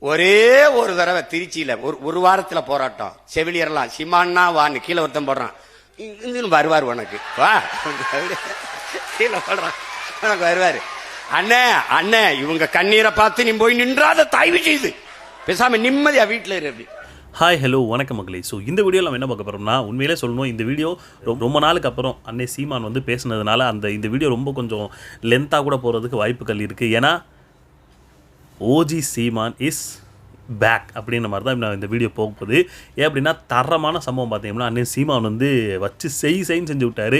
ஒரே ஒரு தடவை திருச்சியில ஒரு வாரத்துல போராட்டம். செவிலியர்லாம் சிமான்னா வான்னு கீழே ஒருத்தன் போடுறான். வருவார் உனக்கு வா கீழே போடுறான் வருவாரு. அண்ணே அண்ணே இவங்க கண்ணீரை பார்த்து நீ போய் நின்றாத தயவு செய்து பேசாம நிம்மதியா வீட்டுல இரு. ஹாய் ஹலோ வணக்கம் மகளே. ஸோ இந்த வீடியோவில் நம்ம என்ன பார்க்க போகிறோம்னா, உண்மையிலே சொல்லணும், இந்த வீடியோ ரொம்ப நாளுக்கு அப்புறம் அன்னை சீமான் வந்து பேசுனதுனால இந்த வீடியோ ரொம்ப கொஞ்சம் லென்த்தாக கூட போகிறதுக்கு வாய்ப்புகள் இருக்குது. ஏன்னா ஓஜி சீமான் இஸ் பேக் அப்படின்ற மாதிரி தான் நான் இந்த வீடியோ போக போகுது. ஏன் அப்படின்னா தரமான சம்பவம் பார்த்தீங்கன்னா, அன்னை சீமான் வந்து வச்சு செய்ன்னு செஞ்சு விட்டார்.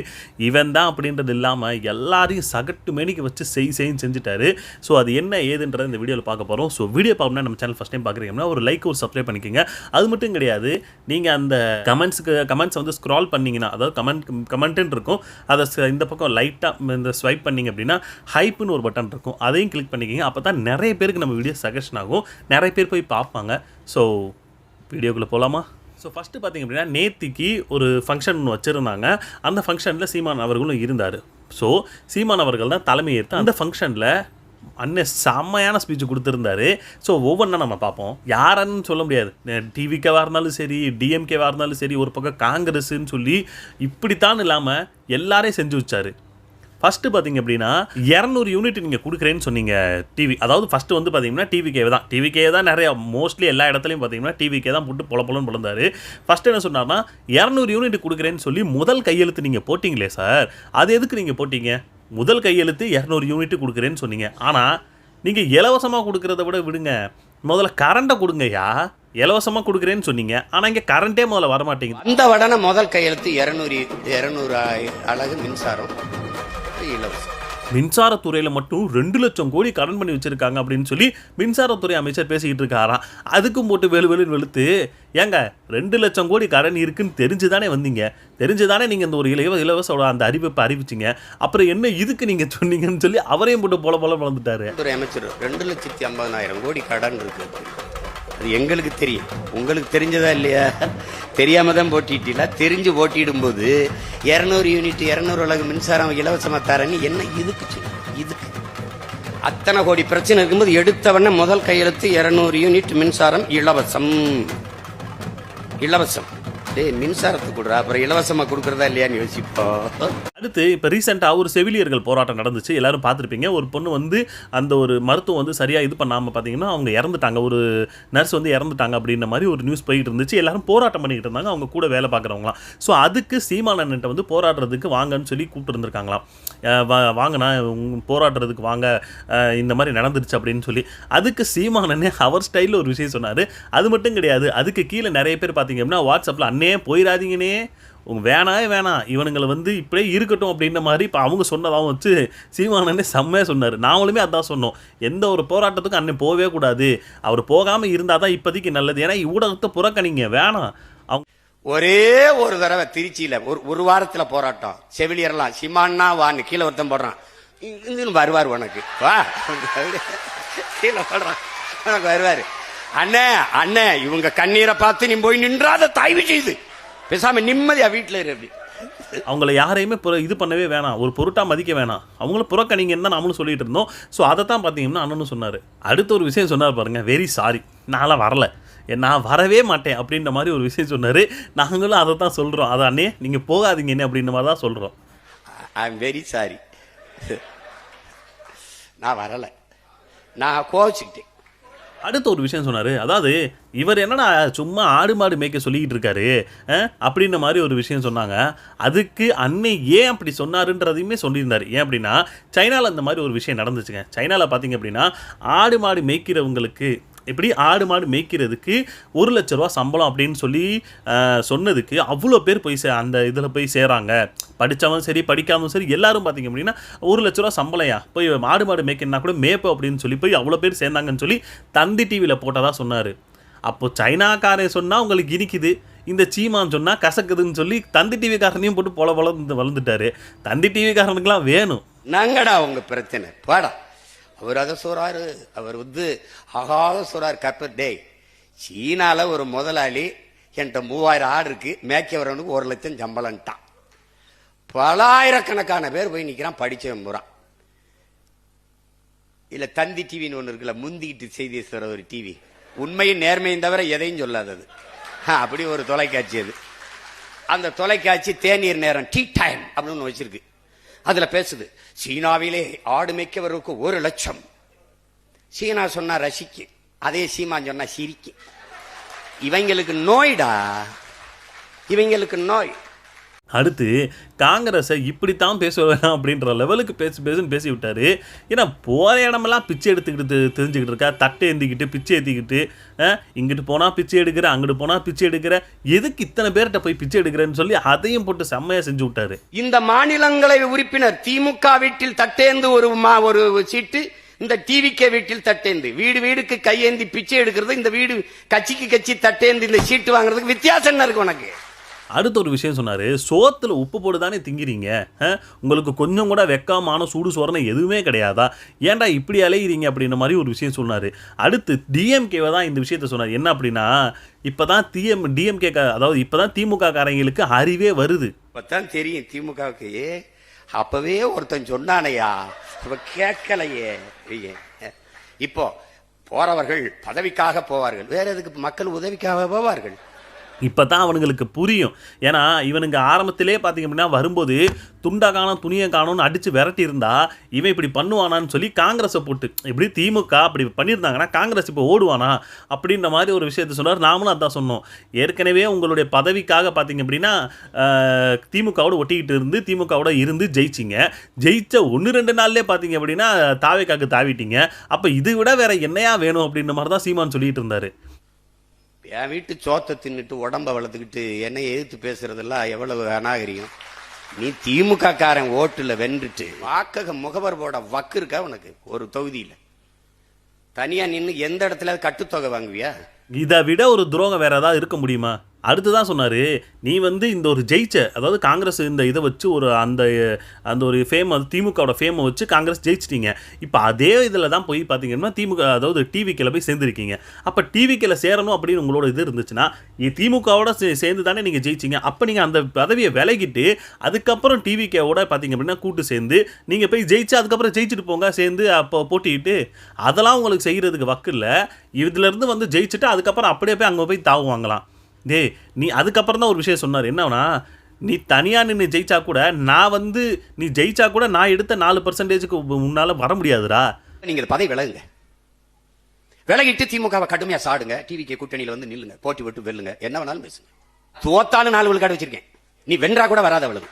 இவன் தான் அப்படின்றது இல்லாமல் எல்லாரையும் சகட்டு மேனிக்கு வச்சு செய்ன்னு செஞ்சுட்டாரு. ஸோ அது என்ன ஏதுன்றதை இந்த வீடியோவில் பார்க்க போகிறோம். ஸோ வீடியோ பார்க்கணும்னா நம்ம சேனல் ஃபஸ்ட் டைம் பார்க்குறீங்கன்னா ஒரு லைக் ஒரு சப்ஸ்கிரைப் பண்ணிக்கோங்க. அது மட்டும் கிடையாது, நீங்கள் அந்த கமெண்ட்ஸ் வந்து ஸ்க்ரால் பண்ணிங்கன்னா, அதாவது கமெண்ட்டுன்னு இருக்கும், அதை இந்த பக்கம் லைட்டாக இந்த ஸ்வைப் பண்ணிங்க அப்படின்னா ஹைப்புன்னு ஒரு பட்டன் இருக்கும், அதையும் கிளிக் பண்ணிக்கோங்க. அப்போ தான் நிறைய பேருக்கு நம்ம வீடியோ சஜஷன் ஆகும், நிறைய பேர் போய் பார்ப்பாங்க. ஸோ வீடியோக்குள்ளே போகலாமா? ஸோ ஃபஸ்ட்டு பார்த்திங்க அப்படின்னா, நேத்திக்கு ஒரு ஃபங்க்ஷன் ஒன்று வச்சுருந்தாங்க. அந்த ஃபங்க்ஷனில் சீமான் அவர்களும் இருந்தார். ஸோ சீமான் அவர்கள் தான் தலைமை ஏற்று அந்த ஃபங்க்ஷனில் அண்ணன் செம்மையான ஸ்பீச் கொடுத்துருந்தாரு. ஸோ ஒவ்வொன்றா நம்ம பார்ப்போம். யாருன்னு சொல்ல முடியாது, டிவிக்கேவாக இருந்தாலும் சரி, டிஎம்கேவாக இருந்தாலும் சரி, ஒரு பக்கம் காங்கிரஸுன்னு சொல்லி இப்படித்தான் இல்லாமல் எல்லாரையும் செஞ்சு வச்சார். ஃபஸ்ட்டு பார்த்திங்க அப்படின்னா 200 யூனிட் நீங்கள் கொடுக்குறேன்னு சொன்னீங்க டிவி. அதாவது ஃபஸ்ட்டு வந்து பார்த்திங்கன்னா டிவிக்கே தான் நிறையா மோஸ்ட்லி எல்லா இடத்துலையும் பார்த்திங்கன்னா டிவிக்கே தான் போட்டு பொலன்னு பிறந்தார். ஃபஸ்ட்டு என்ன சொன்னார்னா 200 யூனிட் கொடுக்குறேன்னு சொல்லி முதல் கையெழுத்து நீங்கள் போட்டிங்களே சார், அது எதுக்கு நீங்கள் போட்டிங்க? முதல் கையெழுத்து 200 யூனிட் கொடுக்குறேன்னு சொன்னீங்க. ஆனால் நீங்கள் இலவசமாக கொடுக்குறத விட விடுங்க, முதல்ல கரண்ட்டை கொடுங்கய்யா. இலவசமாக கொடுக்குறேன்னு சொன்னீங்க, ஆனால் இங்கே கரண்ட்டே முதல்ல வரமாட்டேங்குது. அந்த உடனே முதல் கையெழுத்து 200 அலகு மின்சாரம் இலவசம். மின்சாரத்துறையில் மட்டும் 2 லட்சம் கோடி கடன் பண்ணி வச்சுருக்காங்க அப்படின்னு சொல்லி மின்சாரத்துறை அமைச்சர் பேசிக்கிட்டு இருக்காராம். அதுக்கும் போட்டு வெளுன்னு வெளுத்து, ஏங்க 2 லட்சம் கோடி கடன் இருக்குன்னு தெரிஞ்சு தானே வந்தீங்க, தெரிஞ்சு தானே நீங்கள் இந்த ஒரு இலவச அந்த அறிவிப்பை அறிவிச்சிங்க, அப்புறம் என்ன இதுக்கு நீங்கள் சொன்னீங்கன்னு சொல்லி அவரையும் போட்டு போல வளர்ந்துட்டாரு. துறை அமைச்சர் 2,50,000 கோடி கடன் இருக்கு. அது எங்களுக்கு தெரியும், உங்களுக்கு தெரிஞ்சதா இல்லையா? தெரியாம தான் போட்டிட்டீங்களா? தெரிஞ்சு போட்டிடும் போது 200 யூனிட் 200 அலகு மின்சாரம் இலவசமா தரேன்னு என்ன இதுக்கு அத்தனை கோடி பிரச்சனை இருக்கும்போது எடுத்தவன முதல் கையெழுத்து 200 யூனிட் மின்சாரம் இலவசம். மின்சாரத்துக்கு கொடுறா, அப்புறம் இலவசமா கொடுக்கறதா இல்லையான்னு யோசிப்போம். அடுத்து இப்போ ரீசெண்டாக ஒரு செவிலியர்கள் போராட்டம் நடந்துச்சு, எல்லாரும் பார்த்துருப்பீங்க. ஒரு பொண்ணு வந்து அந்த ஒரு மருத்துவம் வந்து சரியாக இது பண்ணாமல் பார்த்தீங்கன்னா அவங்க இறந்துட்டாங்க, ஒரு நர்ஸ் வந்து இறந்துட்டாங்க அப்படின்ற மாதிரி ஒரு நியூஸ் போயிட்டு இருந்துச்சு. எல்லாரும் போராட்டம் பண்ணிக்கிட்டு இருந்தாங்க, அவங்க கூட வேலை பார்க்குறவங்களாம். ஸோ அதுக்கு சீமானன்ட்ட வந்து போராடுறதுக்கு வாங்கன்னு சொல்லி கூப்பிட்டு இருந்திருக்காங்களாம். வாங்கண்ணா போராடுறதுக்கு வாங்க, இந்த மாதிரி நடந்துருச்சு அப்படின்னு சொல்லி. அதுக்கு சீமானனே அவர் ஸ்டைலில் ஒரு விஷயம் சொன்னார். அது மட்டும் கிடையாது, அதுக்கு கீழே நிறைய பேர் பார்த்தீங்க அப்படின்னா வாட்ஸ்அப்பில் அண்ணே போயிடாதீங்கன்னே, வேணாம் இவனுங்களை வந்து இப்படியே இருக்கட்டும் அப்படின்ற மாதிரி இப்போ அவங்க சொன்னதாகவும் வச்சு சீமானனே செம்மையாக சொன்னார். நாங்களுமே அதான் சொன்னோம், எந்த ஒரு போராட்டத்துக்கும் அண்ணன் போகவே கூடாது, அவர் போகாமல் இருந்தால் தான் இப்போதைக்கு நல்லது. ஏன்னா ஊடகத்தை புறக்கணிங்க, வேணாம். அவங்க ஒரே ஒரு தடவை திருச்சியில ஒரு வாரத்துல போராட்டம். செவிலியர்லாம் சிமான்னா வான்னு கீழே ஒருத்தன் போடுறான். வருவார் உனக்கு வா கீழே போடுறான் வருவாரு. அண்ணே அண்ணே இவங்க கண்ணீரை பார்த்து நீ போய் நின்றாத தயவு செய்து பேசாம நிம்மதியா வீட்டுல இரு. அப்படி அவங்கள யாரையுமே இது பண்ணவே வேணாம், ஒரு பொருட்டா மதிக்க வேணாம், அவங்கள புறக்கணிங்கன்னு தான் நாமளும் சொல்லிட்டு இருந்தோம். ஸோ அதை தான் பார்த்தீங்கன்னா அண்ணனும் சொன்னார். அடுத்த ஒரு விஷயம் சொன்னார் பாருங்க, வெரி சாரி, நான்லாம் வரல, நான் வரவே மாட்டேன் அப்படின்ற மாதிரி ஒரு விஷயம் சொன்னார். நாங்களும் அதை தான் சொல்கிறோம், அதை அண்ணே நீங்கள் போகாதீங்க என்ன அப்படின்ற மாதிரி தான் சொல்கிறோம். ஐ எம் வெரி சாரி, நான் வரலை, நான் கோவிச்சுக்கிட்டேன். அடுத்த ஒரு விஷயம் சொன்னார், அதாவது இவர் என்னடா சும்மா ஆடு மாடு மேய்க்க சொல்லிக்கிட்டு இருக்காரு அப்படின்ற மாதிரி ஒரு விஷயம் சொன்னாங்க. அதுக்கு அன்னை ஏன் அப்படி சொன்னாருன்றதையுமே சொல்லியிருந்தார். ஏன் அப்படின்னா சைனாவில் இந்த மாதிரி ஒரு விஷயம் நடந்துச்சுங்க. சைனாவில் பார்த்தீங்க அப்படின்னா ஆடு மாடு மேய்க்கிறவங்களுக்கு இப்படி ஆடு மாடு மேய்க்கிறதுக்கு 1 லட்ச ரூபா சம்பளம் அப்படின்னு சொல்லி சொன்னதுக்கு அவ்வளோ பேர் போய் அந்த இதில் போய் சேராங்க. படித்தவன் சரி படிக்காமல் சரி எல்லாரும் பார்த்திங்க அப்படின்னா 1 லட்ச ரூபா சம்பளையா போய் ஆடு மாடு மேய்க்கணுன்னா கூட மேய்ப்போம் அப்படின்னு சொல்லி போய் அவ்வளோ பேர் சேர்ந்தாங்கன்னு சொல்லி தந்தி டிவியில் போட்டதாக சொன்னார். அப்போது சைனாக்காரன் சொன்னால் உங்களுக்கு இனிக்குது, இந்த சீமான் சொன்னால் கசக்குதுன்னு சொல்லி தந்தி டிவிக்காரனையும் போட்டு வளர்ந்துட்டாரு. தந்தி டிவிக்காரனுக்குலாம் வேணும். நாங்கடா உங்க பிரச்சனை பாடா. அவர் அதை சொல்றாரு, அவர் வந்து ஆகாத சொல்றாரு. கப்பர் டே சீனால ஒரு முதலாளி என்கிட்ட 3000 ஆடு இருக்கு, மேய்க்க வரவனுக்கு 1 லட்சம் சம்பளம்ட்டான். பலாயிரக்கணக்கான பேர் போய் நிக்கிறான், படிச்சவன் போறான். இல்ல தந்தி டிவின்னு ஒண்ணு இருக்குல்ல, முந்திக்கிட்டு செய்தி சொல்ற ஒரு டிவி, உண்மையும் நேர்மையும் தவிர எதையும் சொல்லாதது. அப்படி ஒரு தொலைக்காட்சி அது. அந்த தொலைக்காட்சி தேநீர் நேரம் டீ டைம் அப்படின்னு வச்சிருக்கு. அதுல பேசுது, சீனாவிலே ஆடு மேய்க்கவருக்கு 1 லட்சம். சீனா சொன்னா ரசிக்கு, அதே சீமான் சொன்னா சிரிக்கு. இவங்களுக்கு நோய்டா, இவங்களுக்கு நோய். அடுத்து காங்கிரஸை இப்படித்தான் பேசுவேன் அப்படின்ற லெவலுக்கு பேசுன்னு பேசி விட்டாரு. ஏன்னா போகிற இடமெல்லாம் பிச்சை எடுத்துக்கிட்டு தெரிஞ்சுக்கிட்டு இருக்கா, தட்டை ஏந்திக்கிட்டு பிச்சை ஏற்றிக்கிட்டு, இங்கிட்டு போனால் பிச்சை எடுக்கிற, அங்கிட்டு போனால் பிச்சை எடுக்கிற, எதுக்கு இத்தனை பேர்கிட்ட போய் பிச்சை எடுக்கிறேன்னு சொல்லி அதையும் போட்டு செம்மையாக செஞ்சு விட்டாரு. இந்த மாநிலங்களவை உறுப்பினர் திமுக வீட்டில் தட்டேந்து ஒரு சீட்டு, இந்த டிவிகே வீட்டில் தட்டேந்து, வீடு வீடுக்கு கையேந்தி பிச்சை எடுக்கிறது, இந்த வீடு கட்சிக்கு கட்சி தட்டேந்து இந்த சீட்டு வாங்குறதுக்கு வித்தியாசம் என்ன இருக்கு உனக்கு? அடுத்த ஒரு விஷயம் சொன்னார், சோத்தில் உப்பு போட்டு தானே திங்கிறீங்க, உங்களுக்கு கொஞ்சம் கூட வெக்கமான சூடு சோறனை எதுவுமே கிடையாதா, ஏன்டா இப்படி அலைகிறீங்க அப்படின்ற மாதிரி ஒரு விஷயம் சொன்னார். அடுத்து டிஎம்கேவை தான் இந்த விஷயத்த சொன்னார். என்ன அப்படின்னா, இப்போ தான் டிஎம்கே, அதாவது இப்போ தான் திமுக காரங்களுக்கு அறிவே வருது. இப்போ தான் தெரியும் திமுகவுக்கு. அப்பவே ஒருத்தன் சொன்னானையா, கேட்கலையே. இப்போ போறவர்கள் பதவிக்காக போவார்கள், வேற எதுக்கு மக்கள் உதவிக்காக போவார்கள். இப்போ தான் அவனுங்களுக்கு புரியும். ஏன்னா இவனுங்க ஆரம்பத்திலே பார்த்திங்க அப்படின்னா வரும்போது துண்டா காணும் துணியை காணும்னு அடித்து விரட்டி இருந்தா இவன் இப்படி பண்ணுவானான்னு சொல்லி காங்கிரஸை போட்டு, இப்படி திமுக அப்படி பண்ணியிருந்தாங்கன்னா காங்கிரஸ் இப்போ ஓடுவானா அப்படின்ற மாதிரி ஒரு விஷயத்த சொன்னார். நாமளும் அதான் சொன்னோம். ஏற்கனவே உங்களுடைய பதவிக்காக பார்த்திங்க அப்படின்னா திமுகவோட ஒட்டிக்கிட்டு இருந்து திமுகவோட இருந்து ஜெயிச்சிங்க. ஜெயிச்ச 1-2 நாள்லேயே பார்த்திங்க அப்படின்னா தாவேக்காக்கு தாவிட்டீங்க. அப்போ இதை விட வேற என்னையா வேணும் அப்படின்ற மாதிரி தான் சீமான் சொல்லிட்டு இருந்தார். என் வீட்டு சோத்தை தின்னுட்டு உடம்ப வளர்த்துக்கிட்டு என்னை எதிர்த்து பேசுறதெல்லாம் எவ்வளவு அநாகரியம். நீ திமுக காரன் ஓட்டுல வென்றுட்டு வாக்கக முகவர் போட வக்கு இருக்கா உனக்கு? ஒரு தொகுதியில தனியா நின்று எந்த இடத்துல கட்டுத்தொகை வாங்குவியா? இதை விட ஒரு துரோகம் வேற ஏதாவது இருக்க முடியுமா? அடுத்துதான் சொன்னார், நீ இந்த ஒரு ஜெயிச்ச, அதாவது காங்கிரஸ் இந்த இதை வச்சு ஒரு அந்த ஒரு ஃபேம், திமுகவோட ஃபேமை வச்சு காங்கிரஸ் ஜெயிச்சிட்டீங்க. இப்போ அதே இதில் தான் போய் பார்த்தீங்கன்னா திமுக, அதாவது டிவிக்கில் போய் சேர்ந்துருக்கீங்க. அப்போ டிவிக்கில் சேரணும் அப்படின்னு உங்களோட இது இருந்துச்சுன்னா திமுகவோட சேர்ந்து தானே நீங்கள் ஜெயிச்சிங்க. அப்போ நீங்கள் அந்த பதவியை விலகிட்டு அதுக்கப்புறம் டிவிக்கோட பார்த்தீங்க அப்படின்னா கூட்டு சேர்ந்து நீங்கள் போய் ஜெயிச்சு அதுக்கப்புறம் ஜெயிச்சுட்டு போங்க சேர்ந்து அப்போ போட்டிக்கிட்டு. அதெல்லாம் உங்களுக்கு செய்கிறதுக்கு வக்கு இல்லை. இதுலேருந்து ஜெயிச்சுட்டு அதுக்கப்புறம் அப்படியே போய் அங்கே போய் தாவுவாங்களாம். நீ அதுக்கப்புறம் தான் ஒரு விஷயம் சொன்னார். என்னன்னா, நீ தனியாக நின்று ஜெயிச்சா கூட நான் நீ ஜெயிச்சா கூட நான் எடுத்த 4% முன்னால வர முடியாதுடா. நீங்கள் பதவி விலகுங்க, விலகிட்டு திமுகவை கடுமையா சாடுங்க, டிவிக்கு கூட்டணியில் நில்லுங்க, போட்டி விட்டு வெல்லுங்க, என்ன வேணாலும் பேசுங்க. தோத்தாலும் 4 விழுக்காடு வச்சிருக்கேன், நீ வென்றா கூட வராத அவ்வளவு.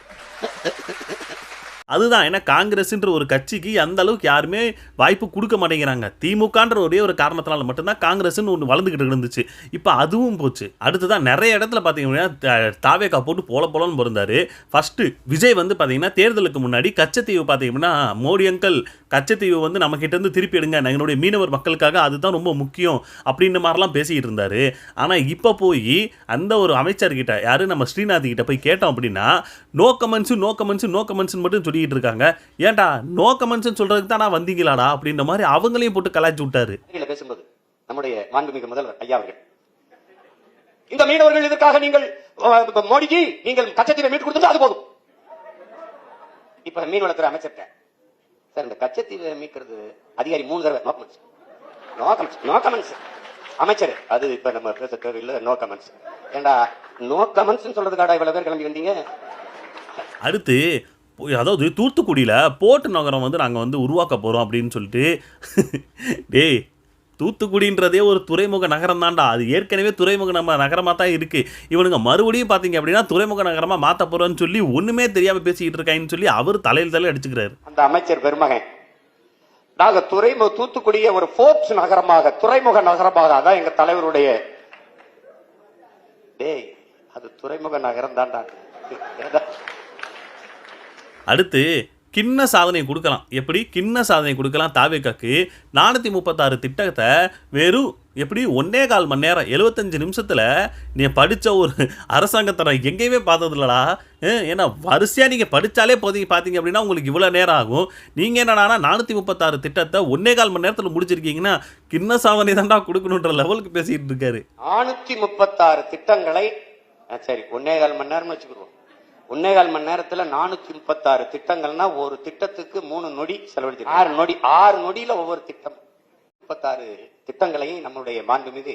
அதுதான், ஏன்னா காங்கிரஸ்ன்ற ஒரு கட்சிக்கு அந்த அளவுக்கு யாருமே வாய்ப்பு கொடுக்க மாட்டேங்கிறாங்க. திமுகன்ற ஒரே ஒரு காரணத்தினால மட்டும்தான் காங்கிரஸ்ன்னு ஒன்று வளர்ந்துக்கிட்டு இருந்துச்சு. இப்போ அதுவும் போச்சு. அடுத்ததான் நிறைய இடத்துல பார்த்தீங்கன்னா தாவேக்கா போட்டு போலன்னு பிறந்தாரு. ஃபர்ஸ்ட்டு விஜய் பார்த்தீங்கன்னா தேர்தலுக்கு முன்னாடி கச்சத்தீவு பார்த்தீங்கன்னா மோடி அங்கிள் கச்சத்தீவு நம்ம கிட்டேருந்து திருப்பி எடுங்க, எங்களுடைய மீனவர் மக்களுக்காக அதுதான் ரொம்ப முக்கியம் அப்படின்ற மாதிரிலாம் பேசிக்கிட்டு இருந்தார். ஆனால் இப்போ போய் அந்த ஒரு அமைச்சர்கிட்ட, யார் நம்ம ஸ்ரீநாத் கிட்ட போய் கேட்டோம் அப்படின்னா நோ கமெண்ட்ஸ் மட்டும் சொல்லிட்டு இருக்காங்க. ஏன்டா நோ கமெண்ட்ஸ் சொல்றதுக்கு தான் வந்தீங்களாடா அப்படின்ற மாதிரி அவங்களையும் போட்டு கலாய்ச்சி விட்டாரு. பேசும்போது நம்முடைய மாண்புமிகு முதல்வர் ஐயா அவர்கள், இந்த மீனவர்கள் இதற்காக நீங்கள் மோடிஜி நீங்கள் கச்சத்தீவை மீட்டு கொடுத்தா அது போதும். இப்ப மீன்வளத்துறை அமைச்சர் சார், இந்த கச்சத்தீவை மீட்கிறது அதிகாரி 3 தடவை நோ கமெண்ட்ஸ் அமைச்சர், அது இப்ப நம்ம பேச தேவையில்லை, நோ கமெண்ட்ஸ். ஏண்டா நோ கமெண்ட்ஸ் சொல்றதுக்காடா இவ்வளவு பேர் கிளம்பி வந்தீங்க? அடுத்து அதாவது தூத்துக்குடியில் போர்ட் நகரம் நாங்கள் உருவாக்க போகிறோம் அப்படின்னு சொல்லிட்டு, டேய் தூத்துக்குடின்றதே ஒரு துறைமுக நகரம் தான்டா, அது ஏற்கனவே துறைமுக நகரமாக தான் இருக்குது. இவனுங்க மறுபடியும் பார்த்தீங்க அப்படின்னா துறைமுக நகரமாக மாற்ற போகிறோன்னு சொல்லி ஒன்றுமே தெரியாமல் பேசிக்கிட்டு இருக்காங்கன்னு சொல்லி அவர் தலையில் அடிச்சுக்கிறாரு. அந்த அமைச்சர் பெருமகன், நாங்கள் தூத்துக்குடியை ஒரு போர்ட் நகரமாக, துறைமுக நகரமாக, அதான் எங்க தலைவருடைய. டேய் அது துறைமுக நகரம் தான்டா. அடுத்து கிண்ண சாதனை கொடுக்கலாம். எப்படி கிண்ண சாதனை கொடுக்கலாம்? தாவேக்காக்கு 436 திட்டத்தை வெறும் எப்படி 1.25 மணி நேரம் 75 நிமிஷத்தில் நீ படித்த ஒரு அரசாங்கத்தை நான் எங்கேயுமே பார்த்ததில்லடா. ஏன்னா வரிசையாக நீங்கள் படித்தாலே பார்த்தீங்க அப்படின்னா உங்களுக்கு இவ்வளோ நேரம் ஆகும். நீங்கள் என்னன்னா 436 திட்டத்தை 1.25 மணி நேரத்தில் முடிச்சிருக்கீங்கன்னா கிண்ண சாதனை தான்டா கொடுக்கணுன்ற லெவலுக்கு பேசிக்கிட்டு இருக்காரு. 436 திட்டங்களை சரி 1.25 மணி நேரம் வச்சுக்கிறோம். 1.25 மணி நேரத்துல 436 திட்டங்கள்னா ஒரு திட்டத்துக்கு 3 நொடி செலவழிச்சு 6 நொடியில ஒவ்வொரு திட்டம். 36 திட்டங்களையும் நம்முடைய மாண்புமிகு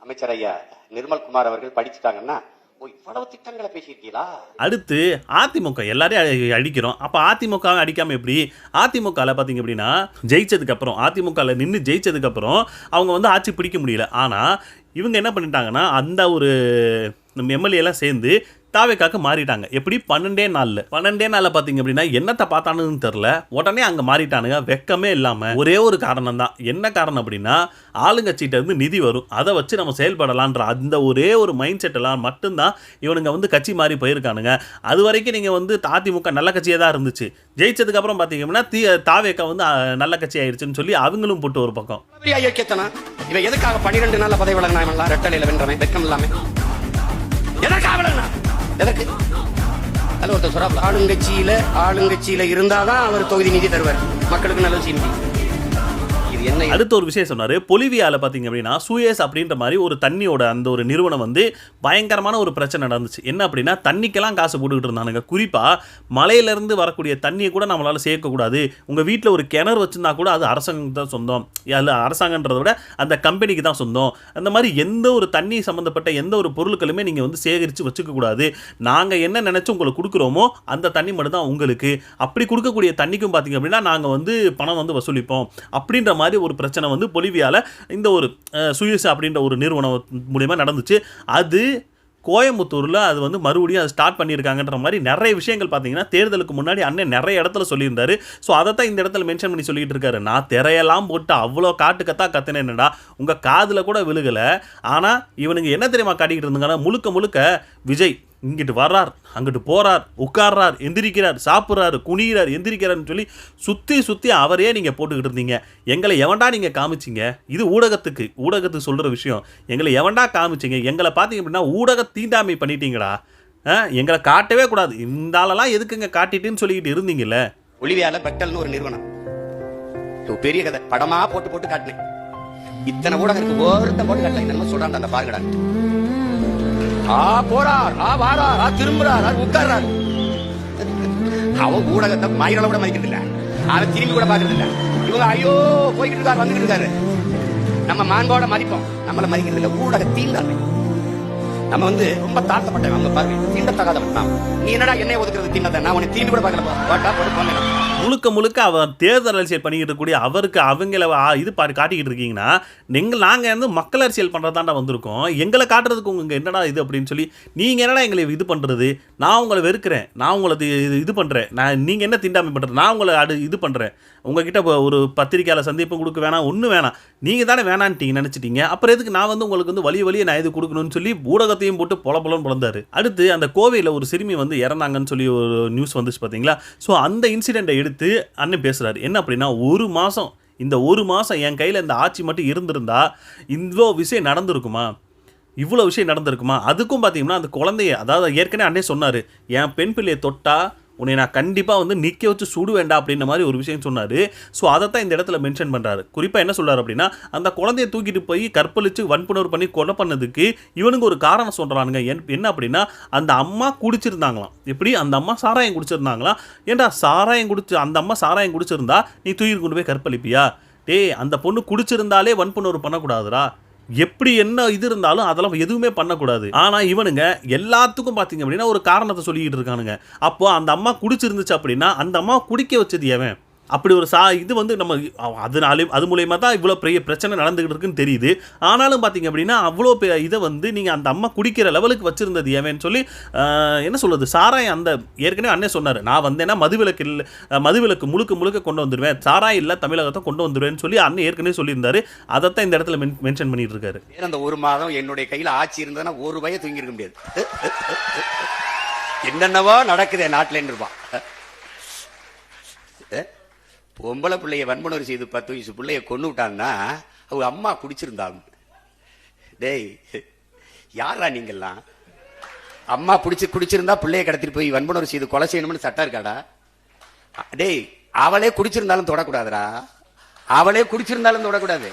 அமைச்சர் ஐயா நிர்மல்குமார் அவர்கள் படிச்சுட்டாங்கன்னா இவ்வளவு திட்டங்களை பேசியிருக்கீங்களா. அடுத்து அதிமுக எல்லாரையும் அடிக்கிறோம். அப்போ அதிமுக அடிக்காம எப்படி? அதிமுகவில் பார்த்தீங்க அப்படின்னா ஜெயிச்சதுக்கு அப்புறம், அதிமுகவில் நின்று ஜெயிச்சதுக்கு அப்புறம் அவங்க வந்து ஆட்சி பிடிக்க முடியல. ஆனால் இவங்க என்ன பண்ணிட்டாங்கன்னா அந்த ஒரு எம்எல்ஏ எல்லாம் சேர்ந்து தாவேக்காக்கு மாறிட்டாங்க. எப்படி? 12 நாளில் பார்த்தீங்க அப்படின்னா என்னத்தை பார்த்தானுன்னு தெரில, உடனே அங்கே மாறிட்டானுங்க வெக்கமே இல்லாமல். ஒரே ஒரு காரணம் தான். என்ன காரணம் அப்படின்னா ஆளுங்கட்சிகிட்ட இருந்து நிதி வரும், அதை வச்சு நம்ம செயல்படலான்ற அந்த ஒரே ஒரு மைண்ட் செட்டெல்லாம் மட்டும்தான் இவனுங்க வந்து கட்சி மாறி போயிருக்கானுங்க. அது வரைக்கும் நீங்கள் வந்து அதிமுக நல்ல கட்சியாக தான் இருந்துச்சு. ஜெயிச்சதுக்கு அப்புறம் பார்த்தீங்க அப்படின்னா தாவேக்கா வந்து நல்ல கட்சி ஆயிடுச்சுன்னு சொல்லி அவங்களும் போட்டு ஒரு பக்கம். இவன் எதுக்காக 12 நாள்ல பதவி வழங்கினா ரெட்டலையில் வென்றவன் வெக்கம் இல்லாம எதற்கு? ஆளுங்கட்சியில இருந்தாதான் அவர் தொகுதி நிதி தருவார், மக்களுக்கு நல்ல செய்தி. அடுத்த ஒரு விஷயம் சொன்னாரு. பொலிவியாவில் பார்த்தீங்க அப்படின்னா சூயஸ் அப்படின்ற மாதிரி ஒரு தண்ணியோட அந்த ஒரு நிறுவனம் வந்து பயங்கரமான ஒரு பிரச்சனை நடந்துச்சு. என்ன அப்படின்னா தண்ணிக்கெல்லாம் காசு போட்டுக்கிட்டு இருந்தானுங்க. குறிப்பாக மலையிலேருந்து வரக்கூடிய தண்ணியை கூட நம்மளால் சேர்க்கக்கூடாது. உங்கள் வீட்டில் ஒரு கிணறு வச்சுருந்தா கூட அது அரசாங்கம் தான் சொந்தம், அதில் அரசாங்கன்றதை விட அந்த கம்பெனிக்கு தான் சொந்தம். அந்த மாதிரி எந்த ஒரு தண்ணி சம்மந்தப்பட்ட எந்த ஒரு பொருட்களுமே நீங்கள் வந்து சேகரித்து வச்சுக்கக்கூடாது. நாங்கள் என்ன நினச்சி உங்களுக்கு கொடுக்குறோமோ அந்த தண்ணி மட்டும் தான் உங்களுக்கு. அப்படி கொடுக்கக்கூடிய தண்ணிக்கும் பார்த்தீங்க அப்படின்னா நாங்கள் வந்து பணம் வந்து வசூலிப்போம் அப்படின்ற மாதிரி ஒரு பிரச்சனை வந்து பொலிவியால இந்த ஒரு சுயஸ் அப்படின்ற ஒரு நிறுவனம் மூலமா நடந்துச்சு. அது கோயம்புத்தூரில் அது வந்து மறுபடியும் அது ஸ்டார்ட் பண்ணியிருக்காங்கன்ற மாதிரி நிறைய விஷயங்கள் பார்த்தீங்கன்னா தேர்தலுக்கு முன்னாடி அண்ணன் நிறைய இடத்துல சொல்லியிருந்தாரு. ஸோ அதை தான் இந்த இடத்துல மென்ஷன் பண்ணி சொல்லிட்டு இருக்காரு. நான் திரையெல்லாம் போட்டு அவ்வளோ கத்தினேன்டா உங்கள் காதில் கூட விழுகலை. ஆனால் இவனுங்க என்ன தெரியுமா காட்டிக்கிட்டு இருந்தாங்கன்னா முழுக்க விஜய் இங்கிட்டு வர்றார், அங்கிட்டு போகிறார், உட்கார்றார், எந்திரிக்கிறார், சாப்பிட்றாரு, குனிகிறார், எந்திரிக்கிறார்னு சொல்லி சுற்றி அவரே நீங்கள் போட்டுக்கிட்டு இருந்தீங்க. எங்களை எவன்டா நீங்கள் காமிச்சிங்க? இது ஊடகத்துக்கு சொல்கிற விஷயம். எங்களை எவன்டா காமிச்சிங்க? எங்களை பார்த்தீங்க அப்படின்னா ஊடக தீண்டாமை பண்ணிட்டீங்கடா. எங்களை காட்டவே கூடாது, இந்த ஆளெல்லாம் எதுக்குங்க காட்டிட்டுன்னு சொல்லிக்கிட்டு இருந்தீங்கல்ல. ஒலிவியால பெக்டல்னு ஒரு நிறுவனம், பெரிய கதை படமா போட்டு காட்டினேன். இத்தனை ஊடகம் ஒருத்த போட்டு காட்டல. என்ன சொல்றாங்க அந்த பாருங்கடா. போறார், வாரார், திரும்புறார், உட்கார்றார். அவன் ஊடகத்தை மயிரோட கூட மதிக்கிறது இல்ல, அவன் திரும்பி கூட பாக்குறது இல்ல. இவங்க ஐயோ போய்கிட்டு இருக்காரு, வந்துகிட்டு இருக்காரு. நம்ம மாண்போட மதிப்போம், நம்மள மதிக்கிறது இல்ல. ஊடக தீண்டாமை. நம்ம வந்து ரொம்ப தாழ்த்தப்பட்டவன். அவங்க பாருங்க தீண்டத்தகாதவன். நீ என்னடா என்னை ஒதுக்குறது தீண்டத்தை? நான் உன்னை திரும்பி கூட பார்க்கல. முழுக்க அவர் தேர்தல் அரசியல் பண்ணிக்கிட்டு இருக்கக்கூடிய அவருக்கு அவங்கள இது காட்டிக்கிட்டு இருக்கீங்கன்னா நாங்கள் வந்து மக்கள் அரசியல் பண்ணுறதாண்டா வந்திருக்கோம். எங்களை காட்டுறதுக்கு உங்க என்னடா இது அப்படின்னு சொல்லி நீங்கள் என்னடா எங்களை இது பண்ணுறது? நான் உங்களை வெறுக்கிறேன், நான் உங்களை இது பண்ணுறேன், நீங்கள் என்ன தீண்டாமை பண்ணுறது? நான் உங்களை இது பண்ணுறேன். உங்ககிட்ட ஒரு பத்திரிக்கையாளர் சந்திப்பு கொடுக்க வேணாம், ஒன்றும் வேணாம், நீங்கள் தானே வேணான்ட்டீங்க நினச்சிட்டீங்க. அப்புறம் எதுக்கு நான் வந்து உங்களுக்கு வந்து வழியை நான் இது கொடுக்கணும்னு சொல்லி ஊடகத்தையும் போட்டு பொலன்னு பிறந்தாரு. அடுத்து அந்த கோவையில் ஒரு சிறுமி வந்து இறந்தாங்கன்னு சொல்லி ஒரு நியூஸ் வந்துச்சு பார்த்தீங்களா? ஸோ அந்த இன்சிடெண்ட்டை எடுத்து அண்ணன் பேசுறாரு. என்ன அப்படின்னா இந்த ஒரு மாதம் என் கையில் இந்த ஆட்சி மட்டும் இருந்திருந்தா இவ்வளோ விஷயம் நடந்திருக்குமா? அதுக்கும் பார்த்தீங்கன்னா அந்த குழந்தைய, அதாவது ஏற்கனவே அண்ணே சொன்னார், என் பெண் பிள்ளையை தொட்டா உன்னை நான் கண்டிப்பாக வந்து நிற்க வச்சு சுடு வேண்டாம் அப்படின்ற மாதிரி ஒரு விஷயம் சொன்னார். ஸோ அதை தான் இந்த இடத்துல மென்ஷன் பண்ணுறாரு. குறிப்பாக என்ன சொல்கிறார் அப்படின்னா அந்த குழந்தைய தூக்கிட்டு போய் கற்பழித்து வன்புணர்வு பண்ணி கொலை பண்ணதுக்கு இவனுக்கு ஒரு காரணம் சொல்கிறானுங்க. என்ன அப்படின்னா அந்த அம்மா குடிச்சிருந்தாங்களாம். எப்படி? அந்த அம்மா சாராயம் குடிச்சிருந்தாங்களாம். ஏன்டா அந்த அம்மா சாராயம் குடிச்சிருந்தா நீ தூக்கி கொண்டு போய் கற்பழிப்பியா? அந்த பொண்ணு குடிச்சிருந்தாலே வன்புணர்வு பண்ணக்கூடாதுரா. எப்படி என்ன இது இருந்தாலும் அதெல்லாம் எதுவுமே பண்ணக்கூடாது. ஆனால் இவனுங்க எல்லாத்துக்கும் பார்த்தீங்க அப்படின்னா ஒரு காரணத்தை சொல்லிக்கிட்டு இருக்கானுங்க. அப்போ அந்த அம்மா குடிச்சிருந்துச்சு அப்படின்னா அந்த அம்மா குடிக்க வச்சது எவன்? அப்படி ஒரு இது வந்து நம்ம அது மூலயமா தான் இவ்வளோ பெரிய பிரச்சனை நடந்துகிட்டு இருக்குன்னு தெரியுது. ஆனாலும் பார்த்தீங்க அப்படின்னா அவ்வளோ இதை வந்து நீங்கள் அந்த அம்மா குடிக்கிற லெவலுக்கு வச்சுருந்தது ஏவேன்னு சொல்லி என்ன சொல்கிறது, சாராயம் அந்த ஏற்கனவே அண்ணே சொன்னார், நான் வந்தேன்னா மதுவிலக்கு முழுக்க கொண்டு வந்துடுவேன், சாராயம் இல்லை தமிழகத்தை கொண்டு வந்துடுவேன்னு சொல்லி அண்ணன் ஏற்கனவே சொல்லியிருந்தாரு. அதைத்தான் இந்த இடத்துல மென்ஷன் பண்ணிட்டு இருக்காரு. அந்த ஒரு மாதம் என்னுடைய கையில் ஆட்சி இருந்ததுன்னா ஒரு பய தூங்கி இருக்க முடியாது. என்னென்னவோ நடக்குது நாட்டில் இருப்பான். பொம்பளை பிள்ளைய வன்புணர்வு செய்து 10 வயசு பிள்ளைய கொண்டு விட்டாங்கன்னா அவங்க அம்மா குடிச்சிருந்தாங்க. டேய் யாரா நீங்கெல்லாம்? அம்மா குடிச்சிருந்தா பிள்ளைய கடத்திட்டு போய் வன்புணர்வு செய்து கொலை செய்யணும்னு சட்டம் இருக்காடா? டேய் அவளே குடிச்சிருந்தாலும் தொடக்கூடாதுடா, அவளே குடிச்சிருந்தாலும் தொடக்கூடாது.